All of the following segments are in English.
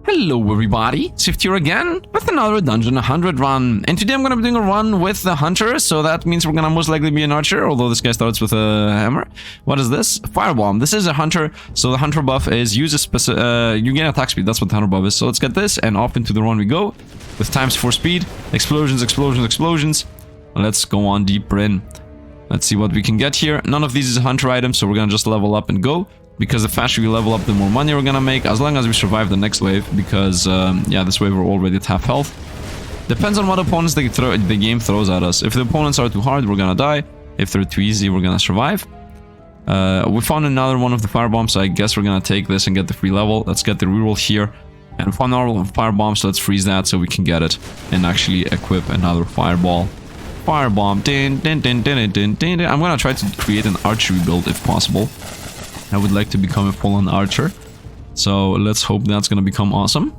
Hello everybody, Sifd here again with another Dungeon 100 run, and today I'm going to be doing a run with the Hunter, so that means we're going to most likely be an Archer, although this guy starts with a hammer. What is this? Firebomb. This is a Hunter, so the Hunter buff is you gain attack speed, that's what the Hunter buff is. So let's get this, and off into the run we go, with ×4 speed, explosions, explosions, explosions. Let's go on deeper in. Let's see what we can get here. None of these is a Hunter item, so we're going to just level up and go. Because the faster we level up, the more money we're gonna make, as long as we survive the next wave, because, yeah, this wave we're already at half health. Depends on what opponents the game throws at us. If the opponents are too hard, we're gonna die. If they're too easy, we're gonna survive. We found another one of the firebombs, so I guess we're gonna take this and get the free level. Let's get the reroll here. And we found another firebomb, so let's freeze that so we can get it and actually equip another fireball. Firebomb. Din, din, din, din, din, din, din. I'm gonna try to create an archery build if possible. I would like to become a full-on archer, so let's hope that's gonna become awesome.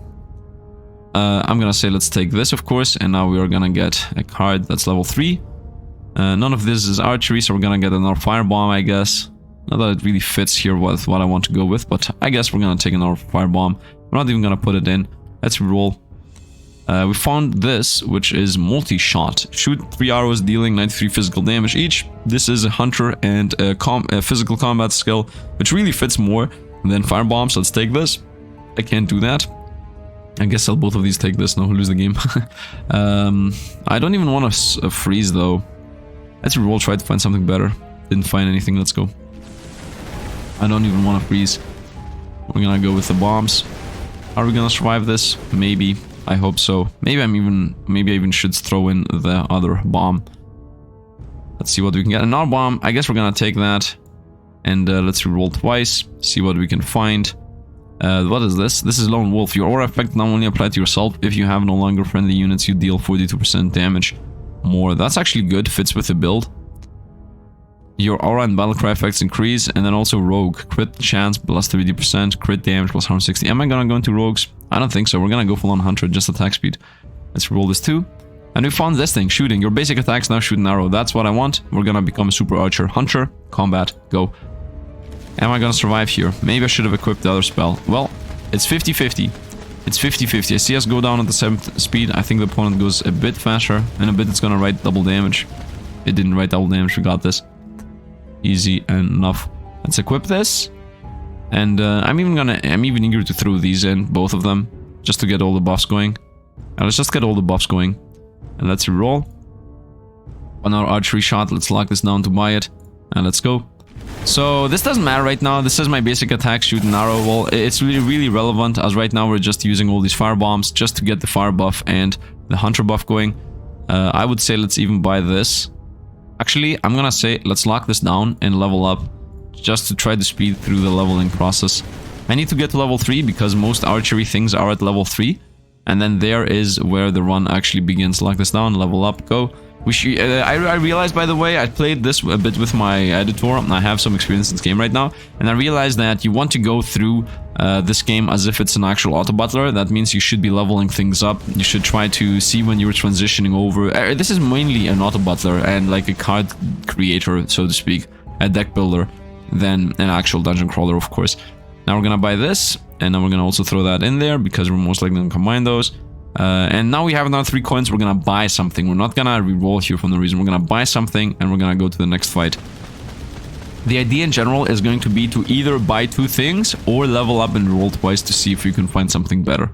I'm gonna say let's take this, of course, and now we are gonna get a card that's level 3. None of this is archery, so we're gonna get another firebomb, I guess. Not that it really fits here with what I want to go with, but I guess we're gonna take another firebomb. We're not even gonna put it in. Let's roll. We found this, which is multi-shot. Shoot 3 arrows dealing 93 physical damage each. This is a Hunter and a physical combat skill, which really fits more than Firebomb, so let's take this. I can't do that. I guess I'll both of these take this, no, lose the game. I don't even want to freeze, though. Let's roll, try to find something better. Didn't find anything, let's go. I don't even want to freeze. We're gonna go with the bombs. Are we gonna survive this? Maybe. I hope so. Maybe I even should throw in the other bomb. Let's see what we can get. Another bomb. I guess we're gonna take that. And let's reroll twice. See what we can find. What is this? This is Lone Wolf. Your aura effect not only applied to yourself. If you have no longer friendly units, you deal 42% damage more. That's actually good. Fits with the build. Your aura and battlecry effects increase, and then also rogue. Crit chance plus 30%, crit damage plus 160. Am I gonna go into rogues? I don't think so. We're gonna go full on 100, just attack speed. Let's roll this too. And we found this thing, shooting. Your basic attacks now shoot an arrow. That's what I want. We're gonna become a super archer. Hunter, combat, go. Am I gonna survive here? Maybe I should have equipped the other spell. Well, it's 50-50. It's 50-50. I see us go down at the 7th speed. I think the opponent goes a bit faster. In a bit it's gonna write double damage. It didn't write double damage, we got this. Easy enough. Let's equip this. And I'm even eager to throw these in, both of them, just to get all the buffs going. And let's just get all the buffs going. And let's reroll. Another archery shot. Let's lock this down to buy it. And let's go. So this doesn't matter right now. This is my basic attack, shoot an arrow. Well, it's really relevant, as right now we're just using all these fire bombs just to get the fire buff and the hunter buff going. I would say let's even buy this. Actually, I'm gonna say let's lock this down and level up, just to try to speed through the leveling process. I need to get to level 3 because most archery things are at level 3. And then there is where the run actually begins. Lock this down, level up, go. I realized, by the way, I played this a bit with my editor. I have some experience in this game right now. And I realized that you want to go through this game as if it's an actual Autobattler. That means you should be leveling things up. You should try to see when you're transitioning over. This is mainly an Autobattler and like a card creator, so to speak. A deck builder than an actual dungeon crawler, of course. Now we're gonna buy this. And then we're gonna also throw that in there because we're most likely gonna combine those. And now we have another 3 coins. We're gonna buy something. We're not gonna reroll here for no reason. We're gonna buy something and we're gonna go to the next fight. The idea in general is going to be to either buy 2 things or level up and roll twice to see if you can find something better.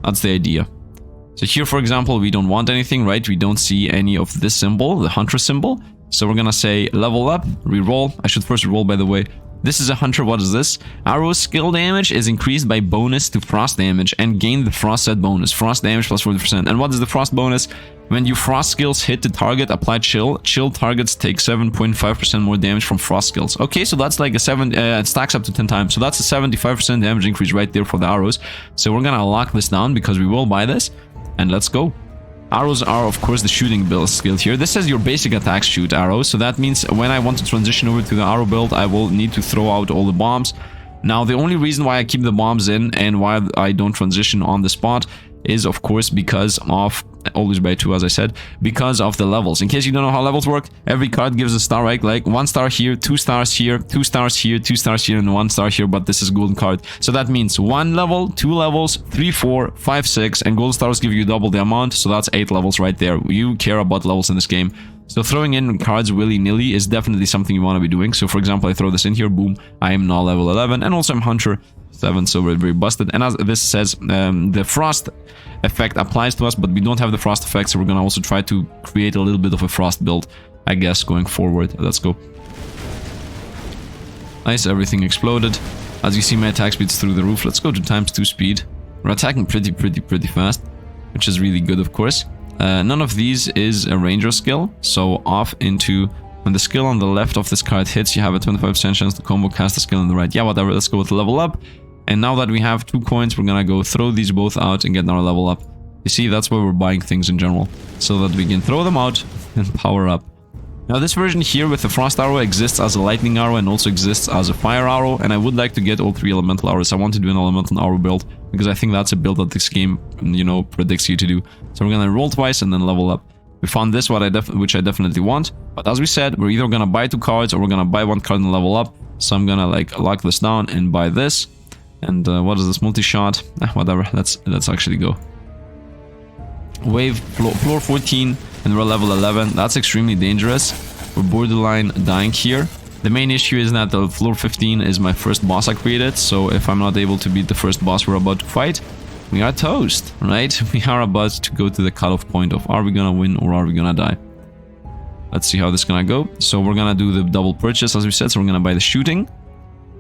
That's the idea. So here, for example, we don't want anything, right? We don't see any of this symbol, the hunter symbol. So we're gonna say level up, reroll. I should first reroll, by the way. This is a hunter. What is this? Arrow skill damage is increased by bonus to frost damage and gain the frost set bonus. Frost damage plus 40%. And what is the frost bonus? When your frost skills hit the target, apply chill. Chill targets take 7.5% more damage from frost skills. Okay, so that's like a 7, it stacks up to 10 times. So that's a 75% damage increase right there for the arrows. So we're gonna lock this down because we will buy this. And let's go. Arrows are, of course, the shooting build skill here. This says your basic attacks shoot arrows, so that means when I want to transition over to the arrow build, I will need to throw out all the bombs. Now, the only reason why I keep the bombs in and why I don't transition on the spot is, of course, because of always buy 2 as I said, because of the levels. In case you don't know how levels work, every card gives a star, right? Like 1 star here, 2 stars here, 2 stars here, 2 stars here, and 1 star here, but this is golden card. So that means 1 level, 2 levels, 3, 4, 5, 6, and gold stars give you double the amount, so that's 8 levels right there. You care about levels in this game. So throwing in cards willy-nilly is definitely something you want to be doing. So for example, I throw this in here, boom, I am now level 11, and also I'm Hunter 7, so we're very busted. And as this says, the frost effect applies to us, but we don't have the frost effect, so we're gonna also try to create a little bit of a frost build, I guess, going forward. Let's go. Nice, everything exploded. As you see, my attack speed's through the roof. Let's go to ×2 speed. We're attacking pretty fast, which is really good, of course. None of these is a ranger skill, so off into... When the skill on the left of this card hits, you have a 25% chance to combo cast the skill on the right. Yeah, whatever, let's go with level up. And now that we have 2 coins, we're gonna go throw these both out and get our level up. You see, that's why we're buying things in general, so that we can throw them out and power up. Now this version here with the frost arrow exists as a lightning arrow and also exists as a fire arrow, and I would like to get all 3 elemental arrows. I want to do an elemental arrow build, because I think that's a build that this game, you know, predicts you to do. So we're gonna roll twice and then level up. We found this, which I definitely want, but as we said, we're either gonna buy 2 cards or we're gonna buy 1 card and level up. So I'm gonna like lock this down and buy this. And what is this, multi-shot? Whatever, let's actually go. Wave, floor 14, and we're level 11. That's extremely dangerous. We're borderline dying here. The main issue is that the floor 15 is my first boss I created, so if I'm not able to beat the first boss we're about to fight, we are toast, right? We are about to go to the cutoff point of are we gonna win or are we gonna die? Let's see how this is gonna go. So we're gonna do the double purchase as we said, so we're gonna buy the shooting,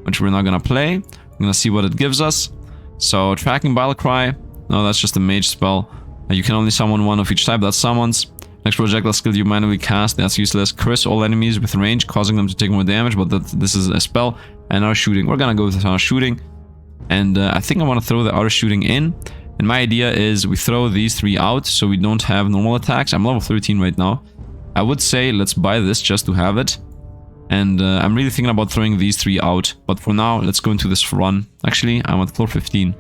which we're not gonna play. We're gonna see what it gives us. So tracking battle cry, no, that's just a mage spell. You can only summon 1 of each type, that's summons. Next projectile skill you manually cast, that's useless. Curse all enemies with range, causing them to take more damage, but this is a spell. And our shooting, we're gonna go with our shooting. And I think I want to throw the outer shooting in. And my idea is we throw these 3 out so we don't have normal attacks. I'm level 13 right now. I would say let's buy this just to have it. And I'm really thinking about throwing these 3 out. But for now, let's go into this run. Actually, I'm at floor 15.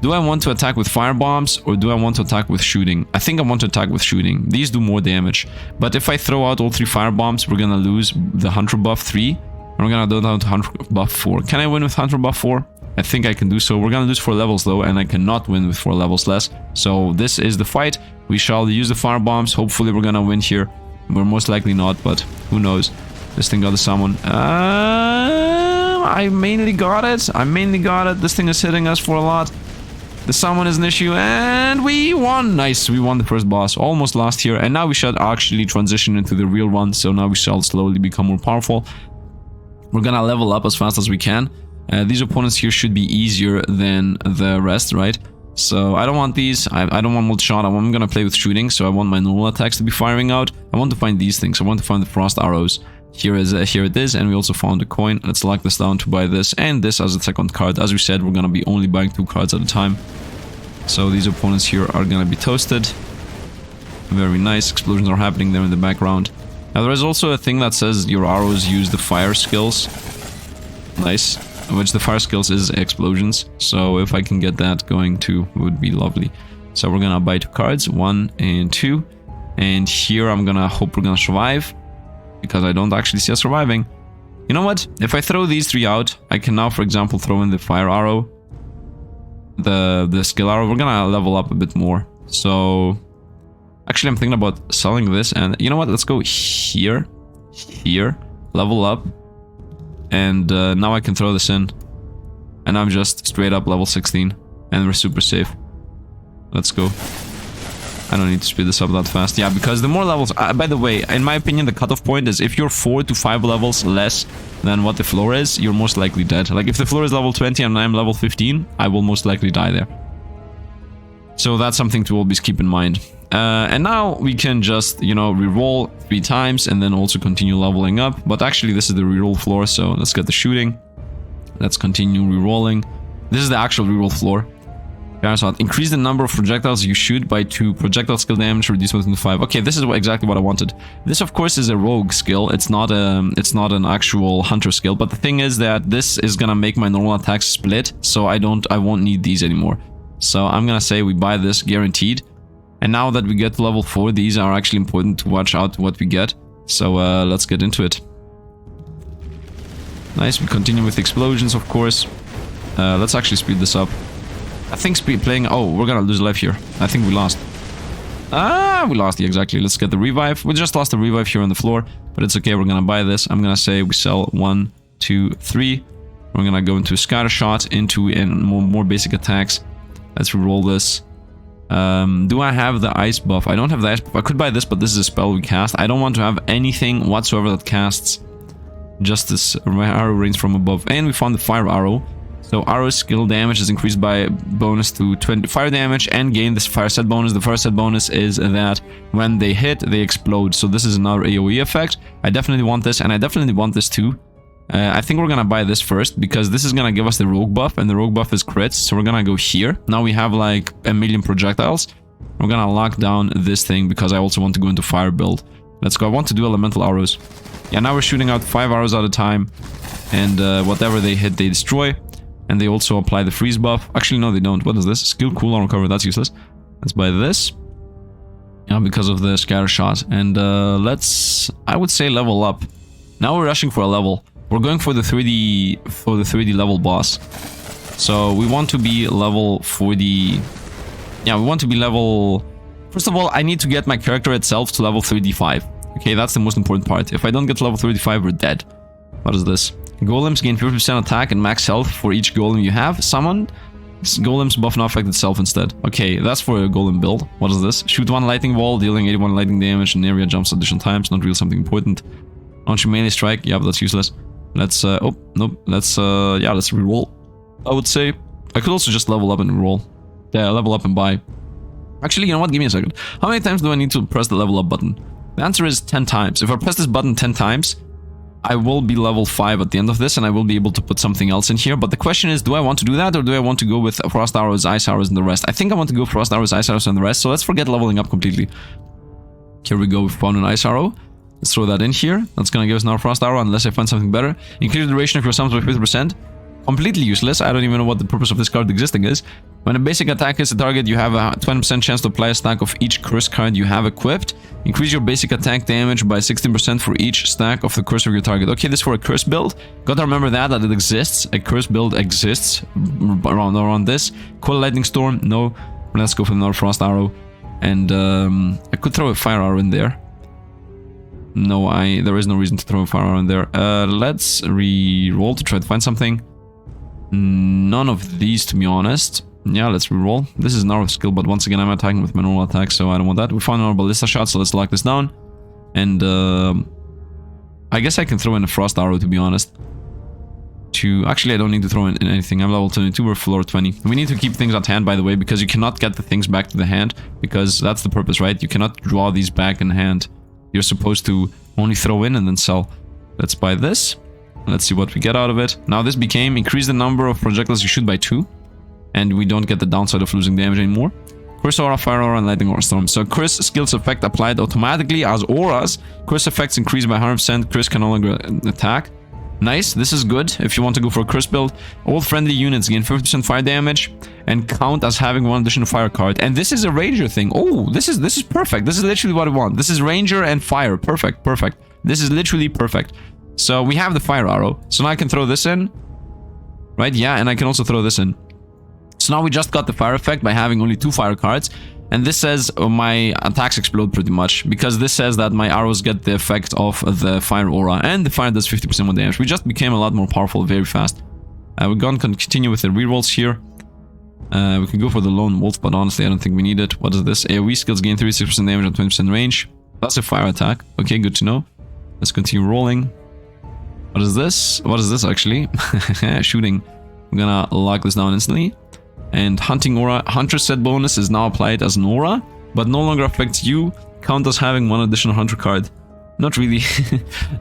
Do I want to attack with fire bombs or do I want to attack with shooting? I think I want to attack with shooting. These do more damage. But if I throw out all 3 fire bombs, we're gonna lose the Hunter buff 3. And we're gonna go down to Hunter buff 4. Can I win with Hunter buff 4? I think I can do so. We're gonna lose 4 levels though, and I cannot win with 4 levels less. So this is the fight. We shall use the fire bombs. Hopefully we're gonna win here. We're most likely not, but who knows. This thing got a summon. I mainly got it. This thing is hitting us for a lot. The summon is an issue, and we won! Nice, we won the first boss. Almost lost here, and now we should actually transition into the real one, so now we shall slowly become more powerful. We're gonna level up as fast as we can. These opponents here should be easier than the rest, right? So I don't want these, I don't want multi-shot, I'm gonna play with shooting, so I want my normal attacks to be firing out. I want to find these things, I want to find the frost arrows. Here it is, and we also found a coin. Let's lock this down to buy this and this as a second card. As we said, we're gonna be only buying 2 cards at a time. So these opponents here are gonna be toasted. Very nice, explosions are happening there in the background. Now there is also a thing that says your arrows use the fire skills. Nice. Which the fire skills is explosions. So if I can get that going too, it would be lovely. So we're gonna buy 2 cards, 1 and 2. And here I'm gonna hope we're gonna survive, because I don't actually see us surviving. You know what? If I throw these 3 out, I can now, for example, throw in the fire arrow, the skill arrow. We're gonna level up a bit more. So actually I'm thinking about selling this, and you know what? Let's go here, level up, and now I can throw this in, and I'm just straight up level 16, and we're super safe. Let's go. I don't need to speed this up that fast. Yeah, because the more levels... by the way, in my opinion, the cutoff point is if you're 4 to 5 levels less than what the floor is, you're most likely dead. Like, if the floor is level 20 and I'm level 15, I will most likely die there. So that's something to always keep in mind. And now we can just, you know, reroll 3 times and then also continue leveling up. But actually, this is the reroll floor, so let's get the shooting. Let's continue rerolling. This is the actual reroll floor. So increase the number of projectiles you shoot by 2. Projectile skill damage reduced by 5. Okay, this is exactly what I wanted. This, of course, is a rogue skill. It's not an actual hunter skill. But the thing is that this is gonna make my normal attacks split, so I won't need these anymore. So I'm gonna say we buy this guaranteed. And now that we get to level 4, these are actually important to watch out what we get. So let's get into it. Nice, we continue with explosions, of course. Let's actually speed this up. I think playing... Oh, we're gonna lose life here. I think we lost. We lost, yeah, exactly. Let's get the revive. We just lost the revive here on the floor, but it's okay. We're gonna buy this. I'm gonna say we sell 1, 2, 3. We're gonna go into scatter shot, into more basic attacks. Let's reroll this. Do I have the ice buff? I don't have the ice buff. I could buy this, but this is a spell we cast. I don't want to have anything whatsoever that casts Justice. Arrow rains from above. And we found the fire arrow. So arrow skill damage is increased by bonus to 20 fire damage and gain this fire set bonus. The fire set bonus is that when they hit, they explode. So this is another AoE effect. I definitely want this, and I definitely want this too. I think we're gonna buy this first because this is gonna give us the rogue buff, and the rogue buff is crits. So we're gonna go here. Now we have like 1,000,000 projectiles. We're gonna lock down this thing because I also want to go into fire build. Let's go. I want to do elemental arrows. Yeah, now we're shooting out 5 arrows at a time, and whatever they hit, they destroy. And they also apply the freeze buff. Actually, no, they don't. What is this? Skill cooldown recover. That's useless. Let's buy this. Yeah, because of the scatter shot. And let's, I would say, level up. Now we're rushing for a level. We're going for the 3D level boss. So we want to be level 40. Yeah, we want to be level... First of all, I need to get my character itself to level 35. Okay, that's the most important part. If I don't get to level 35, we're dead. What is this? Golems gain 50% attack and max health for each golem you have. Summon. Golems buff now affect itself instead. Okay, that's for a golem build. What is this? Shoot 1 lightning ball, dealing 81 lightning damage and area jumps additional times. Not really something important. Launch a melee strike. Yeah, but that's useless. Let's, oh, nope. Let's, yeah, let's reroll. I would say. I could also just level up and reroll. Yeah, level up and buy. Actually, you know what? Give me a second. How many times do I need to press the level up button? The answer is 10 times. If I press this button 10 times, I will be level 5 at the end of this, and I will be able to put something else in here. But the question is, do I want to do that, or do I want to go with Frost Arrows, Ice Arrows, and the rest? I think I want to go Frost Arrows, Ice Arrows, and the rest, so let's forget leveling up completely. Here we go, we found an Ice Arrow. Let's throw that in here. That's gonna give us another Frost Arrow, unless I find something better. Increase the duration of your summons by 50%. Completely useless. I don't even know what the purpose of this card existing is. When a basic attack hits the target, you have a 20% chance to apply a stack of each curse card you have equipped. Increase your basic attack damage by 16% for each stack of the curse of your target. Okay, this is for a curse build. Gotta remember that it exists. A curse build exists around this. Coil Lightning Storm, no. Let's go for another Frost Arrow. And I could throw a Fire Arrow in there. No, there is no reason to throw a Fire Arrow in there. Let's re-roll to try to find something. None of these, to be honest. Yeah, let's re-roll. This is an arrow skill, but once again, I'm attacking with my normal attack, so I don't want that. We found our ballista shot, so let's lock this down. And I guess I can throw in a frost arrow, to be honest. Actually, I don't need to throw in anything. I'm level 22, we're floor 20. We need to keep things at hand, by the way, because you cannot get the things back to the hand, because that's the purpose, right? You cannot draw these back in hand. You're supposed to only throw in and then sell. Let's buy this. Let's see what we get out of it. Now this became increase the number of projectiles you shoot by 2. And we don't get the downside of losing damage anymore. Curse Aura, Fire Aura, and Lightning Aura Storm. So Curse skills effect applied automatically as auras. Curse effects increase by 100%. Curse can no longer attack. Nice, this is good if you want to go for a Curse build. All friendly units gain 50% fire damage and count as having 1 additional fire card. And this is a Ranger thing. Oh, this is perfect. This is literally what I want. This is Ranger and Fire. Perfect, perfect. This is literally perfect. So we have the Fire Arrow. So now I can throw this in. Right, yeah, and I can also throw this in. So now we just got the fire effect by having only 2 fire cards. And this says my attacks explode pretty much. Because this says that my arrows get the effect of the fire aura. And the fire does 50% more damage. We just became a lot more powerful very fast. We're going to continue with the rerolls here. We can go for the lone wolf, but honestly I don't think we need it. What is this? AoE skills gain 36% damage and 20% range. That's a fire attack. Okay, good to know. Let's continue rolling. What is this? What is this actually? Shooting. I'm gonna lock this down instantly. And Hunting Aura. Hunter set bonus is now applied as an aura, but no longer affects you. Count as having 1 additional hunter card. Not really.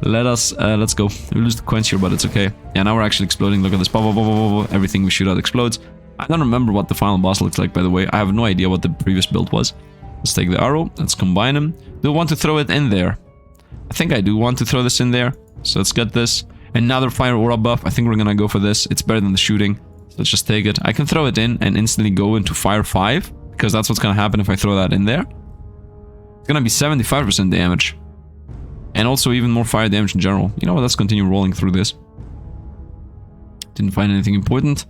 Let's go. We lose the coins here, but it's okay. Yeah, now we're actually exploding. Look at this. Everything we shoot out explodes. I don't remember what the final boss looks like, by the way. I have no idea what the previous build was. Let's take the arrow. Let's combine them. Do I want to throw it in there? I think I do want to throw this in there. So let's get this. Another fire aura buff. I think we're gonna go for this. It's better than the shooting. Let's just take it. I can throw it in and instantly go into Fire 5. because that's what's gonna happen if I throw that in there. It's gonna be 75% damage. And also even more fire damage in general. You know what, let's continue rolling through this. Didn't find anything important.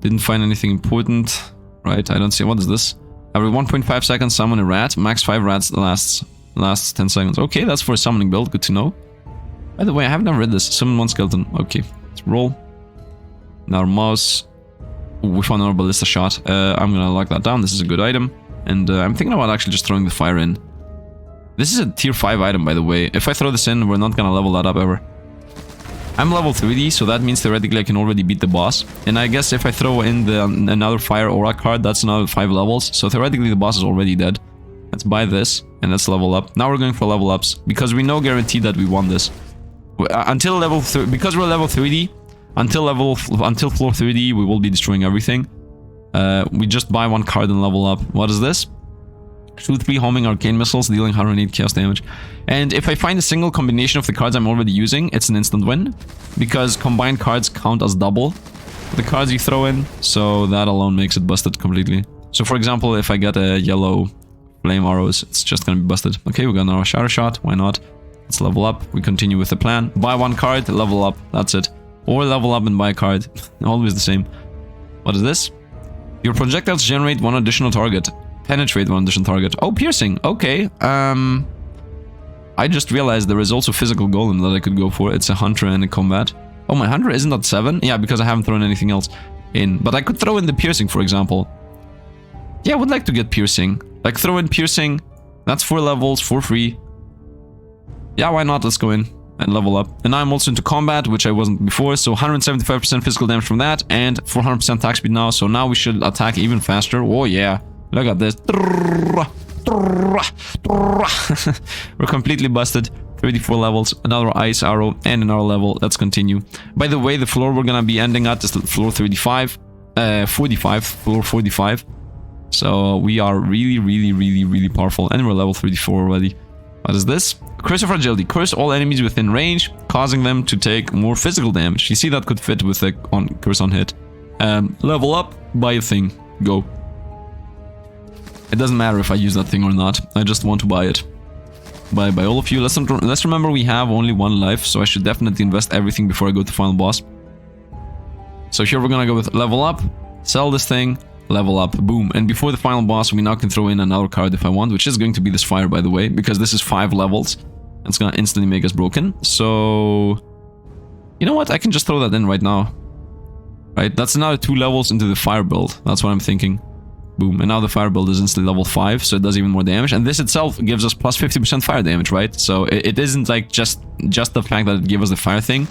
Didn't find anything important. Right, I don't see, what is this? Every 1.5 seconds summon a rat. Max 5 rats lasts 10 seconds. Okay, that's for a summoning build, good to know. By the way, I have never read this. Summon 1 skeleton. Okay, let's roll. Now mouse. Ooh, we found another ballista shot. I'm gonna lock that down, this is a good item. And I'm thinking about actually just throwing the fire in. This is a tier 5 item, by the way. If I throw this in, we're not gonna level that up ever. I'm level 3D, so that means theoretically I can already beat the boss. And I guess if I throw in another fire aura card, that's another 5 levels. So theoretically the boss is already dead. Let's buy this, and let's level up. Now we're going for level ups, because we know guaranteed that we won this. Until level 3, because we're level 3D, until floor 3D, we will be destroying everything. We just buy 1 card and level up. What is this? Shoot 3 homing arcane missiles, dealing 108 chaos damage. And if I find a single combination of the cards I'm already using, it's an instant win. Because combined cards count as double the cards you throw in. So that alone makes it busted completely. So for example, if I get a yellow flame arrows, it's just gonna be busted. Okay, we got our shadow shot, why not? Let's level up, we continue with the plan. Buy 1 card, level up, that's it. Or level up and buy a card. Always the same. What is this? Your projectiles generate 1 additional target. Penetrate 1 additional target. Oh, piercing. Okay. I just realized there is also physical golem that I could go for. It's a hunter and a combat. Oh, my hunter isn't at 7? Yeah, because I haven't thrown anything else in. But I could throw in the piercing, for example. Yeah, I would like to get piercing. Like, throw in piercing. That's 4 levels for free. Yeah, why not? Let's go in and level up. And now I'm also into combat, which I wasn't before. So 175% physical damage from that. And 400% attack speed now. So now we should attack even faster. Oh, yeah. Look at this. We're completely busted. 34 levels, another ice arrow, and another level. Let's continue. By the way, the floor we're gonna be ending at is floor 45. 45. Floor 45. So we are really powerful. And we're level 34 already. What is this? Curse of Fragility. Curse all enemies within range, causing them to take more physical damage. You see, that could fit with the curse on hit. Level up, buy a thing. Go. It doesn't matter if I use that thing or not. I just want to buy it. Buy all of you. Let's remember we have only 1 life, so I should definitely invest everything before I go to final boss. So here we're gonna go with level up, sell this thing, level up, boom. And before the final boss, we now can throw in another card if I want, which is going to be this fire, by the way, because this is 5 levels. It's gonna instantly make us broken. So, you know what? I can just throw that in right now. Right? That's another 2 levels into the fire build. That's what I'm thinking. Boom. And now the fire build is instantly level 5, so it does even more damage. And this itself gives us plus 50% fire damage, right? So it isn't like just the fact that it gives us the fire thing,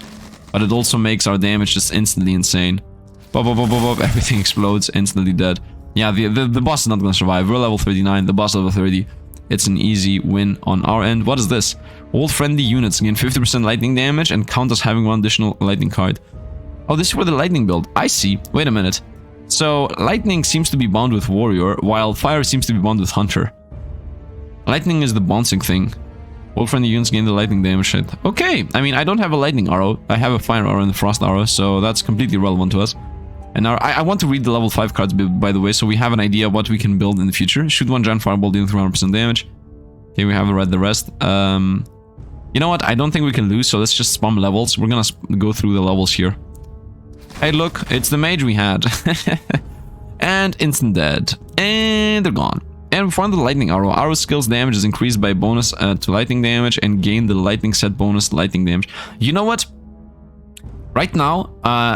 but it also makes our damage just instantly insane. Bop, bop, bop, bop, bop, everything explodes, instantly dead. Yeah, the boss is not gonna survive. We're level 39, the boss level 30. It's an easy win on our end. What is this? All friendly units gain 50% lightning damage and count as having 1 additional lightning card. Oh, this is for the lightning build. I see. Wait a minute. So, lightning seems to be bound with warrior, while fire seems to be bound with hunter. Lightning is the bouncing thing. All friendly units gain the lightning damage shit. Okay, I mean, I don't have a lightning arrow. I have a fire arrow and a frost arrow, so that's completely relevant to us. And now, I want to read the level 5 cards, by the way, so we have an idea what we can build in the future. Shoot 1 giant fireball dealing 300% damage. Okay, we haven't read the rest. You know what? I don't think we can lose, so let's just spam levels. We're gonna go through the levels here. Hey, look, it's the mage we had. And instant dead. And they're gone. And we found the lightning arrow. Arrow skills damage is increased by bonus to lightning damage and gain the lightning set bonus lightning damage. You know what? Right now,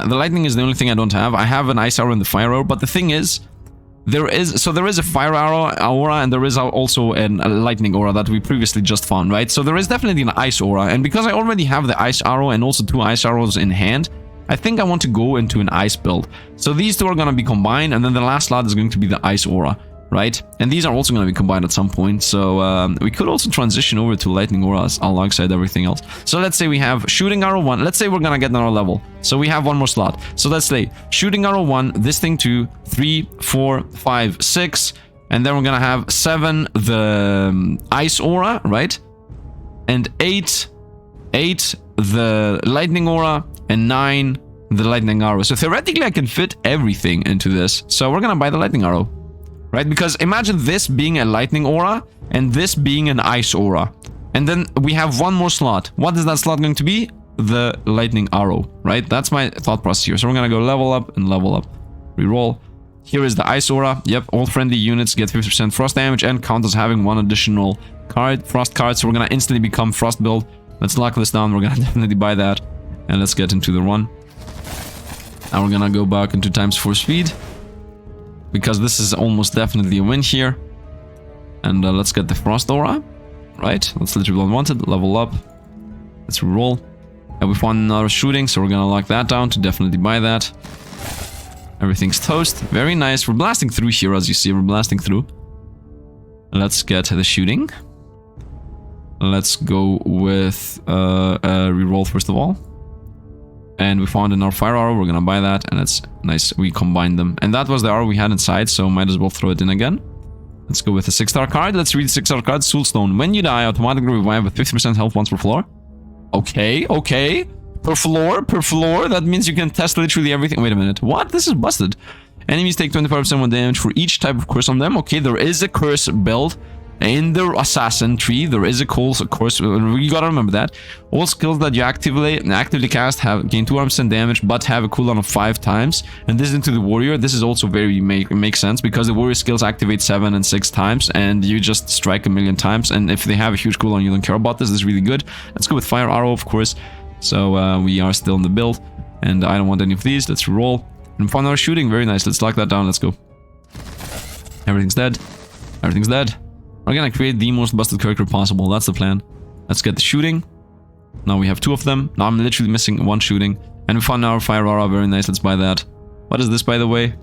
the lightning is the only thing I don't have. I have an ice arrow and the fire arrow, but the thing is, there is a fire arrow aura and there is also a lightning aura that we previously just found, right? So there is definitely an ice aura, and because I already have the ice arrow and also 2 ice arrows in hand, I think I want to go into an ice build. So these 2 are going to be combined, and then the last slot is going to be the ice aura, right? And these are also going to be combined at some point, so we could also transition over to lightning auras alongside everything else. So let's say we have shooting arrow 1. Let's say we're going to get another level. So we have 1 more slot. So let's say shooting arrow 1, this thing 2, 3, 4, 5, 6, and then we're going to have 7, the ice aura, right? And 8, the lightning aura, and 9, the lightning arrow. So theoretically, I can fit everything into this. So we're gonna buy the lightning arrow. right? Because imagine this being a lightning aura and this being an ice aura. And then we have one more slot. What is that slot going to be? The lightning arrow, right? That's my thought process here. So we're gonna go level up and level up. Reroll. Here is the ice aura. Yep, all friendly units get 50% frost damage and count as having one additional card, frost card. So we're gonna instantly become frost build. Let's lock this down. We're gonna definitely buy that. And let's get into the run. Now we're gonna go back into ×4 speed, because this is almost definitely a win here. And let's get the frost aura. Right, that's literally unwanted. Level up. Let's reroll. And we found another shooting, so we're gonna lock that down to definitely buy that. Everything's toast. Very nice. We're blasting through here, as you see. We're blasting through. Let's get the shooting. Let's go with reroll first of all. And we found another fire arrow. We're gonna buy that, and that's nice. We combined them. And that was the arrow we had inside, so might as well throw it in again. Let's go with a 6-star card. Let's read the 6-star card. Soulstone. When you die, automatically revive with 50% health once per floor. Okay, okay. Per floor. That means you can test literally everything. Wait a minute. What? This is busted. Enemies take 25% more damage for each type of curse on them. Okay, there is a curse build in the assassin tree. There is a course. You gotta remember that. All skills that you actively cast have gain 200% damage, but have a cooldown of 5 times. And this is into the warrior. This is also very makes sense, because the warrior skills activate 7 and 6 times, and you just strike a million times. And if they have a huge cooldown, you don't care about this. This is really good. Let's go with fire arrow, of course. So we are still in the build, and I don't want any of these. Let's roll. And found our shooting. Very nice. Let's lock that down. Let's go. Everything's dead. Everything's dead. We're gonna create the most busted character possible. That's the plan. Let's get the shooting. Now we have 2 of them. Now I'm literally missing 1 shooting. And we found our fire aura. Very nice. Let's buy that. What is this, by the way?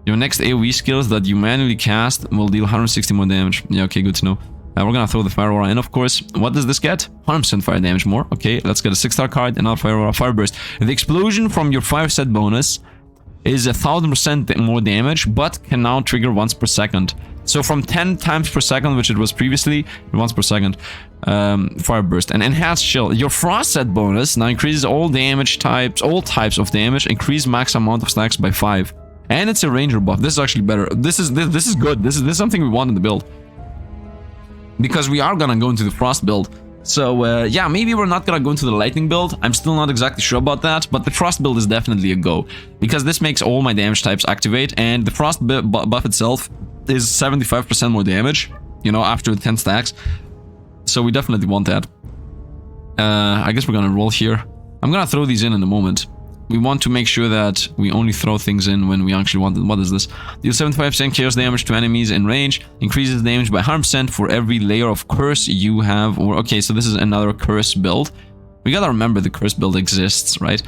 Your next AoE skills that you manually cast will deal 160 more damage. Yeah, okay, good to know. We're gonna throw the fire aura in, of course. What does this get? 100% fire damage more. Okay, let's get a 6-star card. Another fire aura, fire burst. The explosion from your fire set bonus is 1000% more damage, but can now trigger once per second. So from 10 times per second, which it was previously, once per second, fire burst. And enhanced chill. Your frost set bonus now increases all types of damage, increase max amount of stacks by 5. And it's a ranger buff. This is actually better. This is good. This is something we want in the build, because we are gonna go into the frost build. So yeah, maybe we're not gonna go into the lightning build. I'm still not exactly sure about that, but the frost build is definitely a go, because this makes all my damage types activate, and the frost buff itself is 75% more damage, you know, after 10 stacks. So we definitely want that. I guess we're gonna roll here. I'm gonna throw these in a moment. We want to make sure that we only throw things in when we actually want them. What is this? Deal 75% chaos damage to enemies in range. Increases damage by 100% for every layer of curse you have. Or okay, so this is another curse build. We gotta remember the curse build exists, right?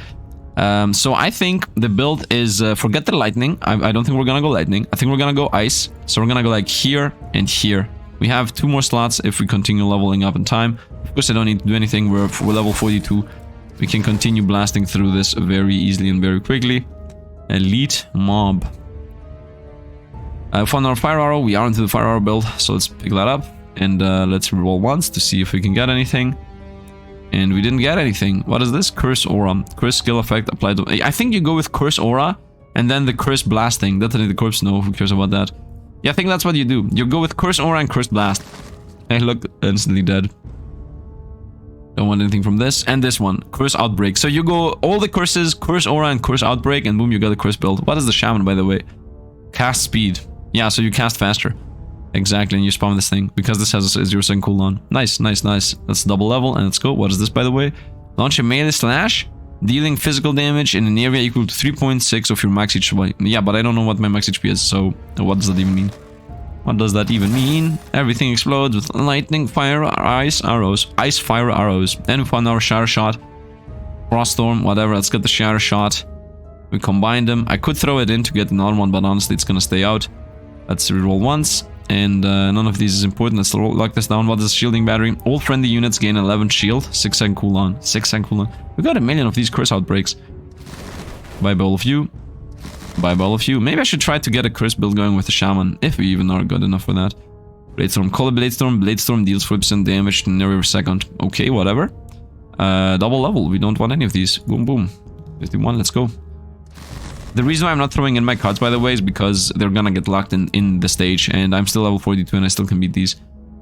So I think the build is forget the lightning. I don't think we're gonna go lightning. I think we're gonna go ice. So we're gonna go like here and here. We have 2 more slots if we continue leveling up in time. Of course, I don't need to do anything. We're level 42. We can continue blasting through this very easily and very quickly. Elite mob. Found our fire arrow. We are into the fire arrow build, so let's pick that up. And let's roll once to see if we can get anything. And we didn't get anything. What is this? Curse aura. Curse skill effect applied to... I think you go with curse aura and then the curse blasting. Detonate the corpse. No, who cares about that? Yeah, I think that's what you do. You go with curse aura and curse blast. Hey, look, instantly dead. Don't want anything from this. And this one, curse outbreak. So you go all the curses, curse aura and curse outbreak, and boom, you got a curse build. What is the shaman, by the way? Cast speed. Yeah, so you cast faster. Exactly, and you spawn this thing, because this has a 0% cooldown. Nice, nice, nice. Let's double level, and let's go. What is this, by the way? Launch a melee slash, dealing physical damage in an area equal to 3.6 of your max HP. Yeah, but I don't know what my max HP is, so what does that even mean? What does that even mean? Everything explodes with lightning, fire, ice, arrows. Ice, fire, arrows. Then we found our shatter shot. Frost storm, whatever. Let's get the shatter shot. We combine them. I could throw it in to get another one, but honestly, it's gonna stay out. Let's reroll once. And none of these is important. Let's lock this down. What is shielding battery? All friendly units gain 11 shield. 6-second cooldown. 6-second cooldown. We got a million of these curse outbreaks. Bye bye all of you. Bye bye all of you. Maybe I should try to get a curse build going with the shaman, if we even are good enough for that. Bladestorm. Call it Bladestorm. Bladestorm deals 40% damage to an area per second. Okay, whatever. Double level. We don't want any of these. Boom, boom. 51, let's go. The reason why I'm not throwing in my cards, by the way, is because they're gonna get locked in the stage, and I'm still level 42 and I still can beat these.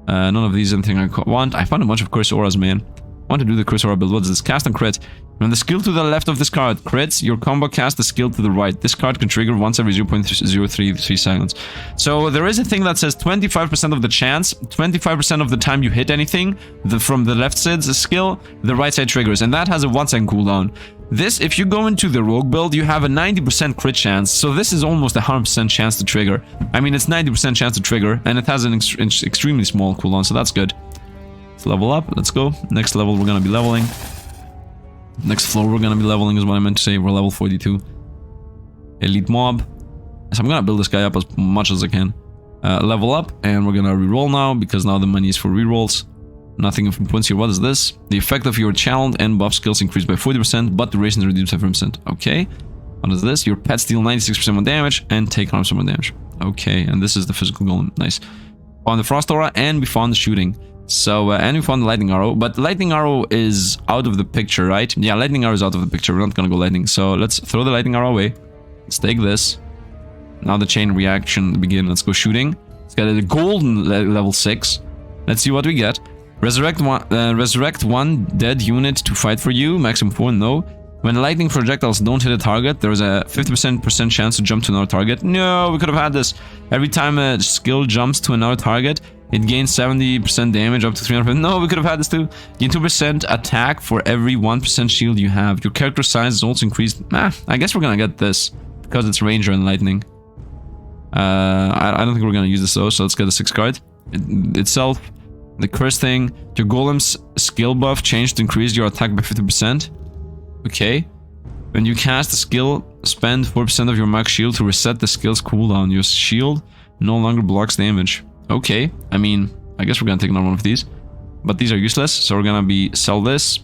None of these anything I want. I found a bunch of curse auras, man. I want to do the curse aura build. What is this? Cast and crit. When the skill to the left of this card crits, your combo cast the skill to the right. This card can trigger once every 0.033 seconds. So there is a thing that says 25% of the chance, 25% of the time you hit anything from the left side's skill, the right side triggers, and that has a 1 second cooldown. This, if you go into the rogue build, you have a 90% crit chance, so this is almost a 100% chance to trigger. I mean, it's 90% chance to trigger, and it has an extremely small cooldown, so that's good. Let's level up, let's go. Next level, we're gonna be leveling. Next floor, we're gonna be leveling is what I meant to say. We're level 42. Elite mob. So I'm gonna build this guy up as much as I can. Level up, and we're gonna reroll now, because now the money is for rerolls. Nothing of importance here. What is this? The effect of your challenge and buff skills increased by 40%, but duration is reduced by 5%. Okay. What is this? Your pets deal 96% more damage and take 100% more damage. Okay, and this is the physical golem. Nice. Found the frost aura, and we found the shooting. So, and we found the lightning arrow, but lightning arrow is out of the picture, right? Yeah, lightning arrow is out of the picture. We're not gonna go lightning. So let's throw the lightning arrow away. Let's take this. Now the chain reaction begin. Let's go shooting. Let's get a golden level 6. Let's see what we get. Resurrect one dead unit to fight for you. Maximum 4, no. When lightning projectiles don't hit a target, there is a 50% chance to jump to another target. No, we could have had this. Every time a skill jumps to another target, it gains 70% damage up to 300%. No, we could have had this too. Gain 2% attack for every 1% shield you have. Your character size is also increased. I guess we're gonna get this because it's ranger and lightning. I don't think we're gonna use this though, so let's get a 6 card. Itself. The curse thing, your golem's skill buff changed to increase your attack by 50%. Okay. When you cast a skill, spend 4% of your max shield to reset the skill's cooldown. Your shield no longer blocks damage. Okay. I mean, I guess we're gonna take another one of these. But these are useless, so we're gonna be sell this,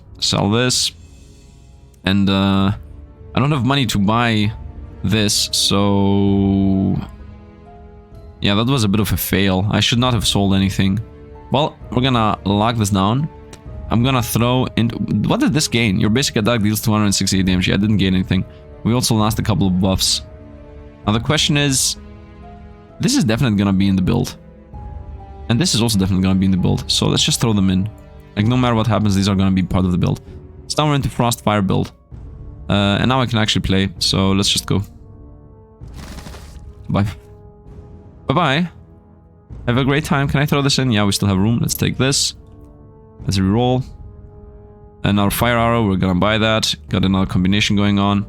and I don't have money to buy this, so yeah, that was a bit of a fail. I should not have sold anything. Well, we're gonna lock this down. I'm gonna throw into... What did this gain? Your basic attack deals 268 damage. Yeah, I didn't gain anything. We also lost a couple of buffs. Now the question is... This is definitely gonna be in the build. And this is also definitely gonna be in the build. So let's just throw them in. Like, no matter what happens, these are gonna be part of the build. So now we're into Frost Fire build. And now I can actually play. So let's just go. Bye. Bye-bye. Have a great time. Can I throw this in? Yeah, we still have room. Let's take this. Let's reroll. And our fire arrow, we're gonna buy that. Got another combination going on.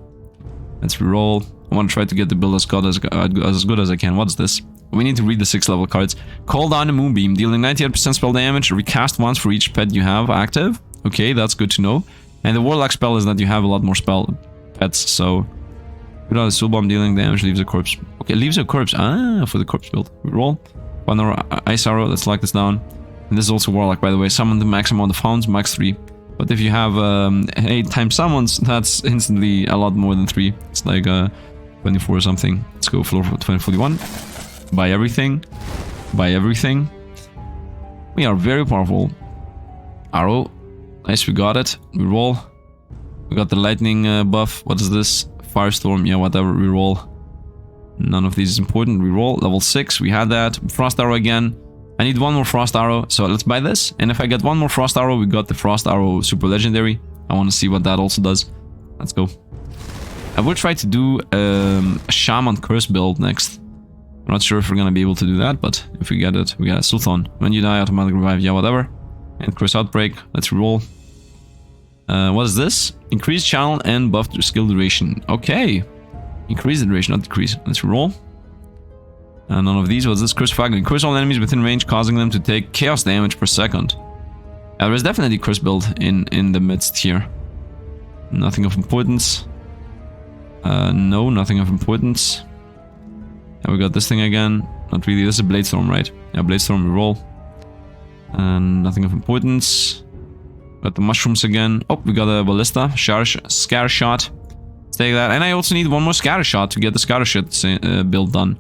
Let's reroll. I want to try to get the build as good as I can. What's this? We need to read the 6 level cards. Call down a moonbeam, dealing 98% spell damage. Recast once for each pet you have active. Okay, that's good to know. And the warlock spell is that you have a lot more pets, so... Without a soul bomb dealing damage, leaves a corpse. Okay, leaves a corpse. Ah, for the corpse build. Reroll. One ice arrow, let's lock this down. And this is also warlock, by the way. Summon the max amount of hounds, max 3. But if you have 8 times summons, that's instantly a lot more than 3. It's like 24 or something. Let's go floor 2041. Buy everything. Buy everything. We are very powerful. Arrow. Nice, we got it. We roll. We got the lightning buff. What is this? Firestorm. Yeah, whatever. We roll. None of these is important. Reroll. Level 6. We had that. Frost arrow again. I need one more frost arrow. So let's buy this. And if I get one more frost arrow, we got the frost arrow super legendary. I want to see what that also does. Let's go. I will try to do a shaman curse build next. I'm not sure if we're going to be able to do that. But if we get it, we get a Sultan. When you die, automatic revive. Yeah, whatever. And curse outbreak. Let's reroll. What is this? Increase channel and buff skill duration. Okay. Increase the duration, not decrease. Let's roll. None of these. What's this? Curse fragment. Curse all enemies within range, causing them to take chaos damage per second. There's definitely curse build in the midst here. Nothing of importance. No, nothing of importance. And we got this thing again. Not really. This is a Bladestorm, right? Yeah, Bladestorm, we roll. And nothing of importance. Got the mushrooms again. Oh, we got a ballista. Scatter shot. Let's take that. And I also need one more scatter shot to get the scatter shot build done.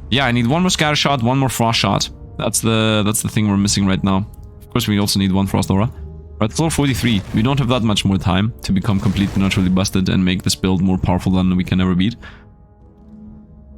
Yeah, I need one more scatter shot, one more frost shot. That's the thing we're missing right now. Of course, we also need one frost aura. At level 43, we don't have that much more time to become completely naturally busted and make this build more powerful than we can ever beat.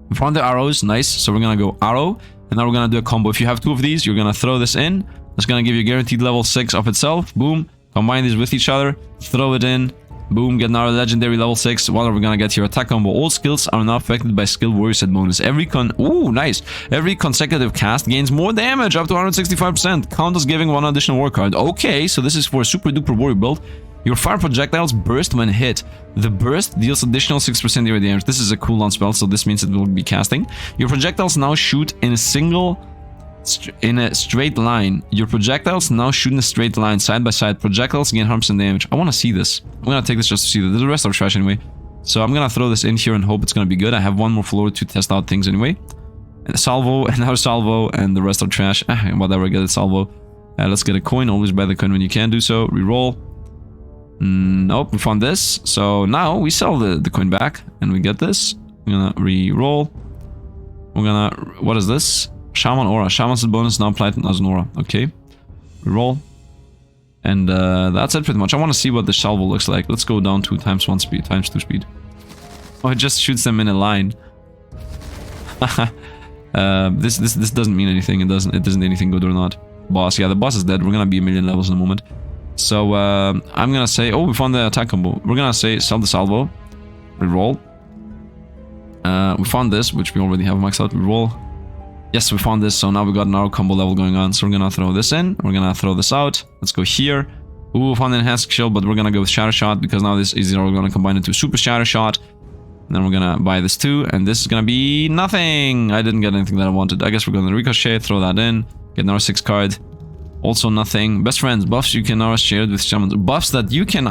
We found the arrows, nice. So we're gonna go arrow, and now we're gonna do a combo. If you have 2 of these, you're gonna throw this in. That's gonna give you guaranteed level 6 of itself. Boom. Combine these with each other. Throw it in. Boom. Get now a legendary level 6. What are we gonna get here? Attack combo. All skills are now affected by skill warrior set bonus. Ooh, nice. Every consecutive cast gains more damage, up to 165%. Count as giving 1 additional war card. Okay, so this is for a super duper warrior build. Your fire projectiles burst when hit. The burst deals additional 6% area damage. This is a cooldown spell, so this means it will be casting. Your projectiles now shoot in a straight line. Your projectiles now shoot in a straight line, side by side. Projectiles gain 100% damage. I want to see this. I'm gonna take this just to see this. The rest are trash anyway. So I'm gonna throw this in here and hope it's gonna be good. I have 1 more floor to test out things anyway. And salvo, another salvo, and the rest are trash. Whatever, get a salvo. Let's get a coin. Always buy the coin when you can do so. Reroll. Nope, we found this. So now we sell the coin back and we get this. We're gonna re-roll. We're gonna... What is this? Shaman Aura. Shaman's bonus now applied as an aura. Okay. Re-roll. And that's it pretty much. I want to see what the salvo looks like. Let's go down to ×1 speed, ×2 speed. Oh, it just shoots them in a line. This doesn't mean anything. It doesn't anything good or not. Boss. Yeah, the boss is dead. We're gonna be 1,000,000 levels in a moment. So, I'm gonna say... Oh, we found the attack combo. We're gonna say sell the salvo. Reroll. We found this, which we already have maxed out. Reroll. Yes, we found this. So now we got an arrow combo level going on. So we're gonna throw this in. We're gonna throw this out. Let's go here. Ooh, we found the enhanced shield, but we're gonna go with shatter shot because now this is gonna combine into super shatter shot. And then we're gonna buy this too. And this is gonna be nothing. I didn't get anything that I wanted. I guess we're gonna ricochet, throw that in. Get another 6 card. Also nothing. Best friends, buffs you can now share with shamans. Buffs that you can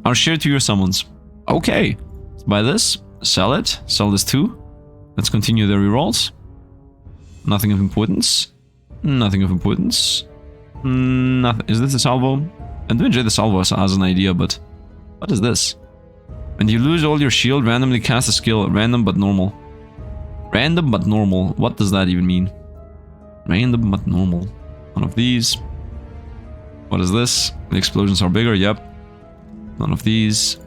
are shared to your summons. Okay. Let's buy this. Sell it. Sell this too. Let's continue the rerolls. Nothing of importance. Nothing of importance. Nothing. Is this a salvo? I do enjoy the salvo as an idea, but what is this? When you lose all your shield, randomly cast a skill. Random but normal. Random but normal. What does that even mean? Random but normal. None of these. What is this? The explosions are bigger. Yep. None of these.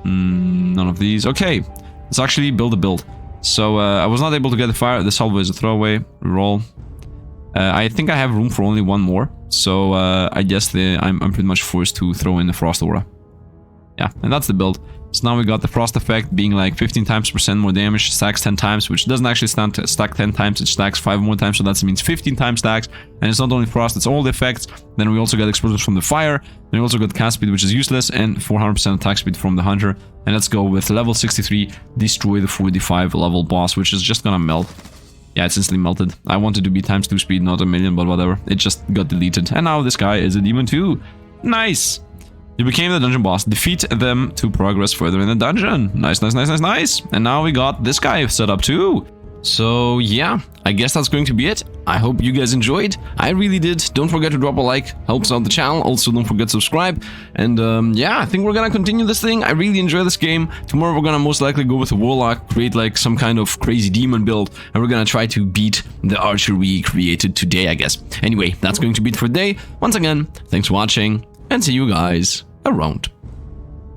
None of these. Okay. Let's actually build a build. So I was not able to get the fire. The salvo is a throwaway. Roll. I think I have room for only 1 more. So I guess I'm pretty much forced to throw in the frost aura. Yeah, and that's the build. So now we got the frost effect being like 15% more damage, stacks 10 times, which doesn't actually stack 10 times, it stacks 5 more times, so that means 15 times stacks. And it's not only frost, it's all the effects. Then we also get explosions from the fire. Then we also got cast speed, which is useless, and 400% attack speed from the hunter. And let's go with level 63, destroy the 45 level boss, which is just gonna melt. Yeah, it's instantly melted. I wanted to be ×2 speed, not 1,000,000, but whatever. It just got deleted. And now this guy is a demon too. Nice! You became the dungeon boss. Defeat them to progress further in the dungeon. Nice, nice, nice, nice, nice. And now we got this guy set up too. So yeah, I guess that's going to be it. I hope you guys enjoyed. I really did. Don't forget to drop a like. Helps out the channel. Also, don't forget to subscribe. And yeah, I think we're gonna continue this thing. I really enjoy this game. Tomorrow we're gonna most likely go with a warlock, create like some kind of crazy demon build, and we're gonna try to beat the archer we created today, I guess. Anyway, that's going to be it for today. Once again, thanks for watching, and see you guys around.